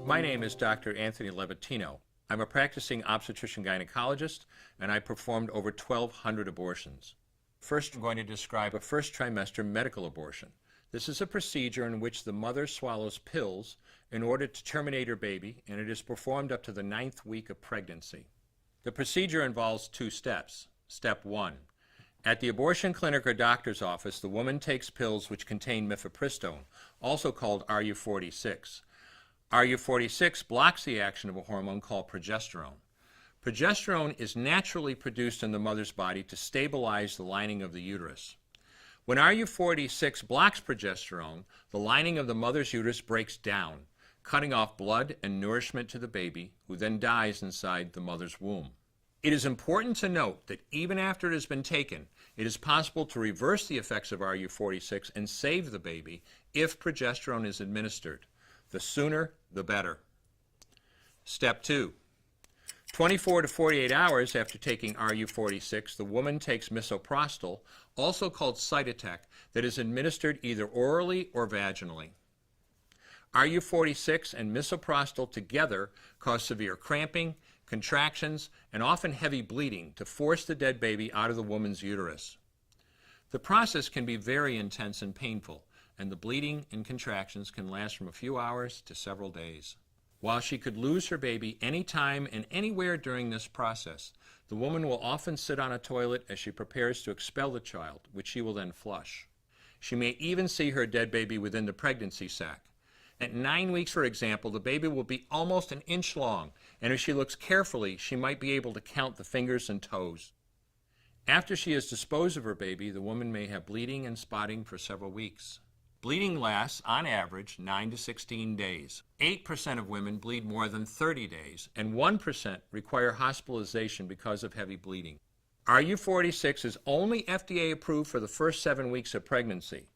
My name is Dr. Anthony Levatino. I'm a practicing obstetrician-gynecologist, and I performed over 1,200 abortions. First, I'm going to describe a first trimester medical abortion. This is a procedure in which the mother swallows pills in order to terminate her baby, and it is performed up to the 9th week of pregnancy. The procedure involves 2 steps. Step 1. At the abortion clinic or doctor's office, the woman takes pills which contain mifepristone, also called RU46. RU46 blocks the action of a hormone called progesterone. Progesterone is naturally produced in the mother's body to stabilize the lining of the uterus. When RU46 blocks progesterone, the lining of the mother's uterus breaks down, cutting off blood and nourishment to the baby, who then dies inside the mother's womb. It is important to note that even after it has been taken, it is possible to reverse the effects of RU46 and save the baby if progesterone is administered. The sooner, the better. Step 2. 24 to 48 hours after taking RU46, the woman takes misoprostol, also called Cytotec, that is administered either orally or vaginally. RU46 and misoprostol together cause severe cramping, contractions, and often heavy bleeding to force the dead baby out of the woman's uterus. The process can be very intense and painful, and the bleeding and contractions can last from a few hours to several days. While she could lose her baby anytime and anywhere during this process, the woman will often sit on a toilet as she prepares to expel the child, which she will then flush. She may even see her dead baby within the pregnancy sac. At 9 weeks, for example, the baby will be almost an inch long, and if she looks carefully, she might be able to count the fingers and toes. After she has disposed of her baby, the woman may have bleeding and spotting for several weeks. Bleeding lasts, on average, 9 to 16 days. 8% of women bleed more than 30 days, and 1% require hospitalization because of heavy bleeding. RU46 is only FDA approved for the first 7 weeks of pregnancy.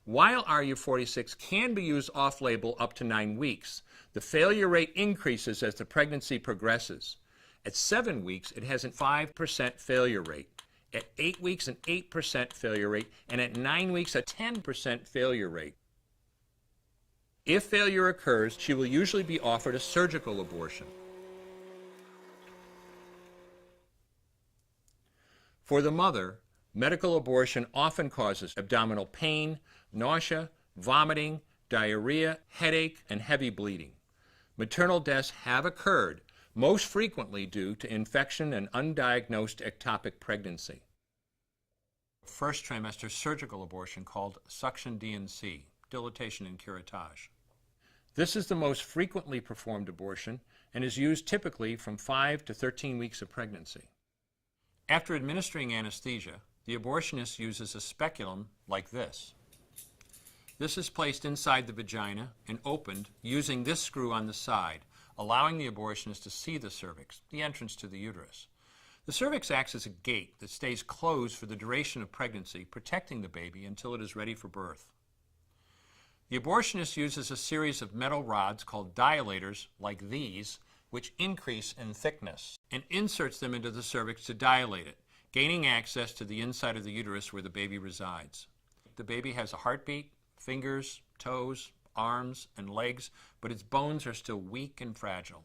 While RU46 can be used off-label up to 9 weeks, the failure rate increases as the pregnancy progresses. At 7 weeks, it has a 5% failure rate. At 8 weeks, an 8% failure rate, and at 9 weeks, a 10% failure rate. If failure occurs, she will usually be offered a surgical abortion. For the mother, medical abortion often causes abdominal pain, nausea, vomiting, diarrhea, headache, and heavy bleeding. Maternal deaths have occurred, most frequently due to infection and undiagnosed ectopic pregnancy. First trimester surgical abortion called suction D&C, dilatation and curettage. This is the most frequently performed abortion and is used typically from 5 to 13 weeks of pregnancy. After administering anesthesia, the abortionist uses a speculum like this. This is placed inside the vagina and opened using this screw on the side, allowing the abortionist to see the cervix, the entrance to the uterus. The cervix acts as a gate that stays closed for the duration of pregnancy, protecting the baby until it is ready for birth. The abortionist uses a series of metal rods called dilators, like these, which increase in thickness, and inserts them into the cervix to dilate it, gaining access to the inside of the uterus where the baby resides. The baby has a heartbeat, fingers, toes, arms, and legs, but its bones are still weak and fragile.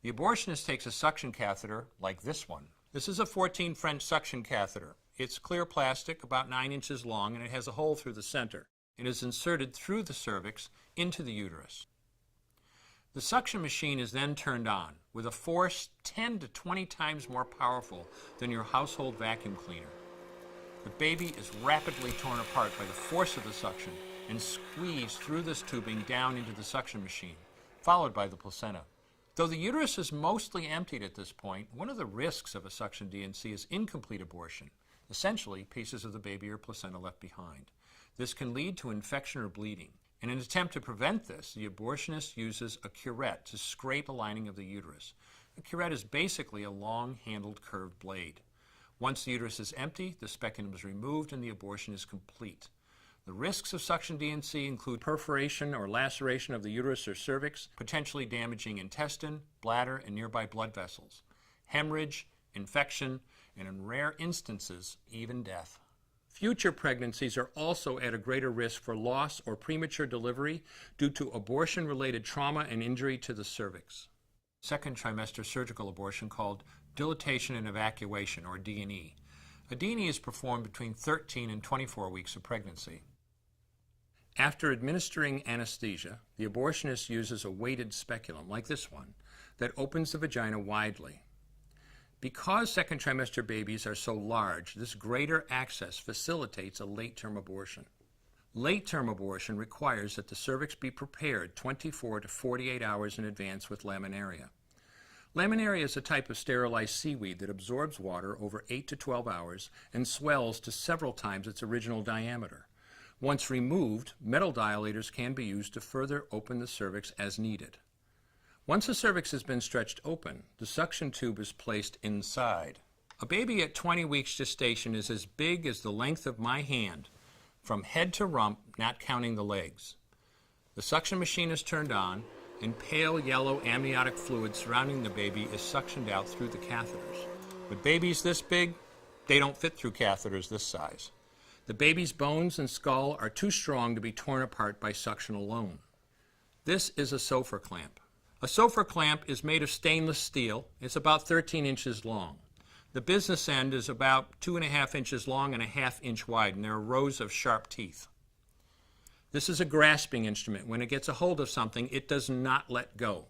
The abortionist takes a suction catheter like this one. This is a 14 French suction catheter. It's clear plastic, about 9 inches long, and it has a hole through the center. It is inserted through the cervix into the uterus. The suction machine is then turned on with a force 10 to 20 times more powerful than your household vacuum cleaner. The baby is rapidly torn apart by the force of the suction and squeezed through this tubing down into the suction machine, followed by the placenta. Though the uterus is mostly emptied at this point, one of the risks of a suction D&C is incomplete abortion, essentially pieces of the baby or placenta left behind. This can lead to infection or bleeding. In an attempt to prevent this, the abortionist uses a curette to scrape a lining of the uterus. A curette is basically a long-handled curved blade. Once the uterus is empty, the speculum is removed and the abortion is complete. The risks of suction D&C include perforation or laceration of the uterus or cervix, potentially damaging intestine, bladder, and nearby blood vessels, hemorrhage, infection, and in rare instances, even death. Future pregnancies are also at a greater risk for loss or premature delivery due to abortion-related trauma and injury to the cervix. Second trimester surgical abortion called dilatation and evacuation, or D&E. A D&E is performed between 13 and 24 weeks of pregnancy. After administering anesthesia, the abortionist uses a weighted speculum, like this one, that opens the vagina widely. Because second trimester babies are so large, this greater access facilitates a late-term abortion. Late-term abortion requires that the cervix be prepared 24 to 48 hours in advance with laminaria. Laminaria is a type of sterilized seaweed that absorbs water over 8 to 12 hours and swells to several times its original diameter. Once removed, metal dilators can be used to further open the cervix as needed. Once the cervix has been stretched open, the suction tube is placed inside. A baby at 20 weeks gestation is as big as the length of my hand, from head to rump, not counting the legs. The suction machine is turned on, and pale yellow amniotic fluid surrounding the baby is suctioned out through the catheters. With babies this big, they don't fit through catheters this size. The baby's bones and skull are too strong to be torn apart by suction alone. This is a Sofer clamp. A Sofer clamp is made of stainless steel. It's about 13 inches long. The business end is about 2.5 inches long and 1/2 inch wide, and there are rows of sharp teeth. This is a grasping instrument. When it gets a hold of something, it does not let go.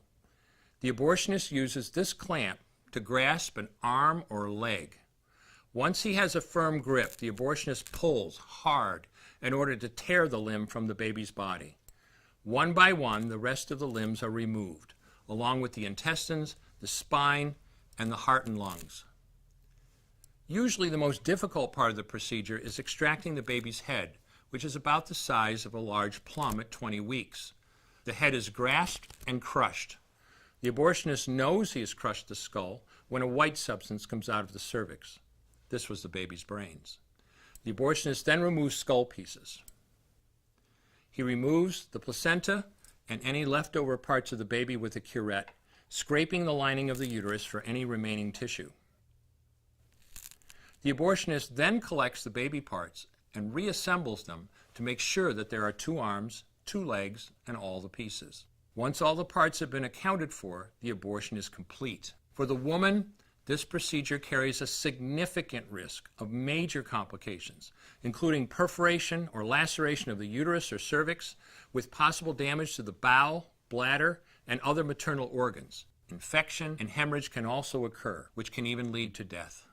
The abortionist uses this clamp to grasp an arm or leg. Once he has a firm grip, the abortionist pulls hard in order to tear the limb from the baby's body. One by one, the rest of the limbs are removed, along with the intestines, the spine, and the heart and lungs. Usually the most difficult part of the procedure is extracting the baby's head, which is about the size of a large plum at 20 weeks. The head is grasped and crushed. The abortionist knows he has crushed the skull when a white substance comes out of the cervix. This was the baby's brains. The abortionist then removes skull pieces. He removes the placenta and any leftover parts of the baby with a curette, scraping the lining of the uterus for any remaining tissue. The abortionist then collects the baby parts and reassembles them to make sure that there are 2 arms, 2 legs, and all the pieces. Once all the parts have been accounted for, the abortion is complete. For the woman, this procedure carries a significant risk of major complications, including perforation or laceration of the uterus or cervix, with possible damage to the bowel, bladder, and other maternal organs. Infection and hemorrhage can also occur, which can even lead to death.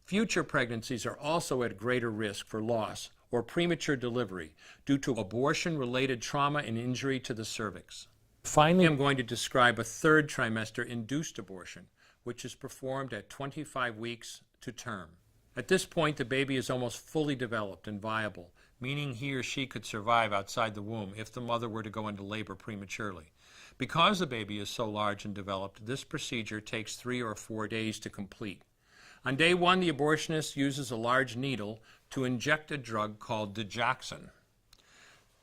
Future pregnancies are also at greater risk for loss or premature delivery due to abortion-related trauma and injury to the cervix. Finally, I'm going to describe a third trimester induced abortion, which is performed at 25 weeks to term. At this point, the baby is almost fully developed and viable, meaning he or she could survive outside the womb if the mother were to go into labor prematurely. Because the baby is so large and developed, this procedure takes 3 or 4 days to complete. On day 1, the abortionist uses a large needle to inject a drug called digoxin.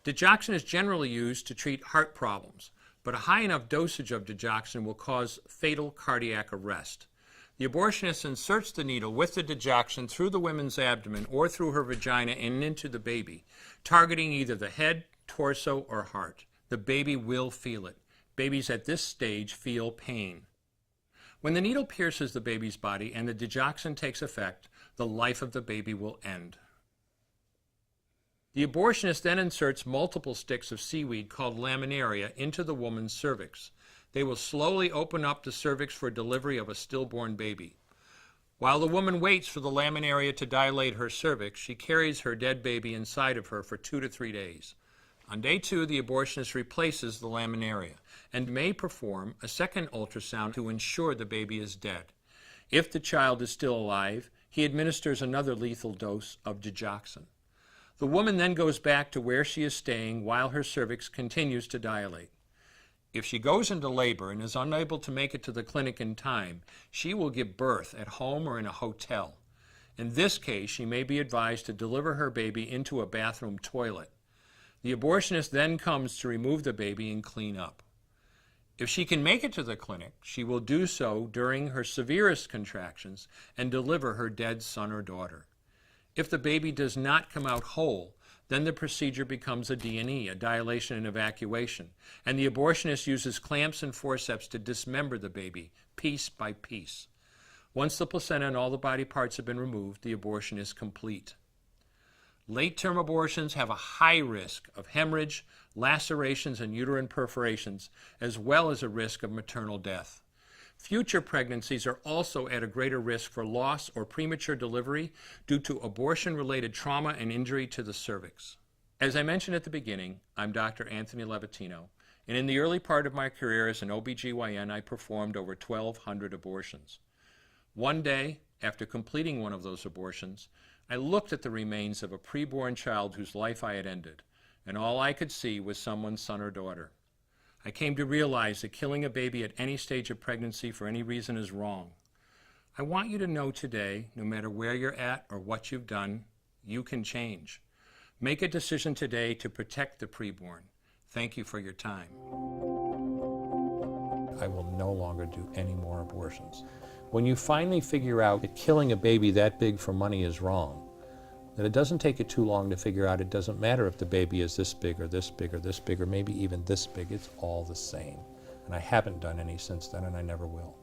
Digoxin is generally used to treat heart problems, but a high enough dosage of digoxin will cause fatal cardiac arrest. The abortionist inserts the needle with the digoxin through the woman's abdomen or through her vagina and into the baby, targeting either the head, torso, or heart. The baby will feel it. Babies at this stage feel pain. When the needle pierces the baby's body and the digoxin takes effect, the life of the baby will end. The abortionist then inserts multiple sticks of seaweed called laminaria into the woman's cervix. They will slowly open up the cervix for delivery of a stillborn baby. While the woman waits for the laminaria to dilate her cervix, she carries her dead baby inside of her for 2 to 3 days. On day 2, the abortionist replaces the laminaria and may perform a second ultrasound to ensure the baby is dead. If the child is still alive, he administers another lethal dose of digoxin. The woman then goes back to where she is staying while her cervix continues to dilate. If she goes into labor and is unable to make it to the clinic in time, she will give birth at home or in a hotel. In this case, she may be advised to deliver her baby into a bathroom toilet. The abortionist then comes to remove the baby and clean up. If she can make it to the clinic, she will do so during her severest contractions and deliver her dead son or daughter. If the baby does not come out whole, then the procedure becomes a D&E, a dilation and evacuation, and the abortionist uses clamps and forceps to dismember the baby, piece by piece. Once the placenta and all the body parts have been removed, the abortion is complete. Late-term abortions have a high risk of hemorrhage, lacerations, and uterine perforations, as well as a risk of maternal death. Future pregnancies are also at a greater risk for loss or premature delivery due to abortion-related trauma and injury to the cervix. As I mentioned at the beginning, I'm Dr. Anthony Levatino, and in the early part of my career as an OBGYN, I performed over 1,200 abortions. One day, after completing one of those abortions, I looked at the remains of a preborn child whose life I had ended, and all I could see was someone's son or daughter. I came to realize that killing a baby at any stage of pregnancy for any reason is wrong. I want you to know today, no matter where you're at or what you've done, you can change. Make a decision today to protect the preborn. Thank you for your time. I will no longer do any more abortions. When you finally figure out that killing a baby that big for money is wrong, that it doesn't take you too long to figure out it doesn't matter if the baby is this big or this big or this big or maybe even this big, it's all the same. And I haven't done any since then, and I never will.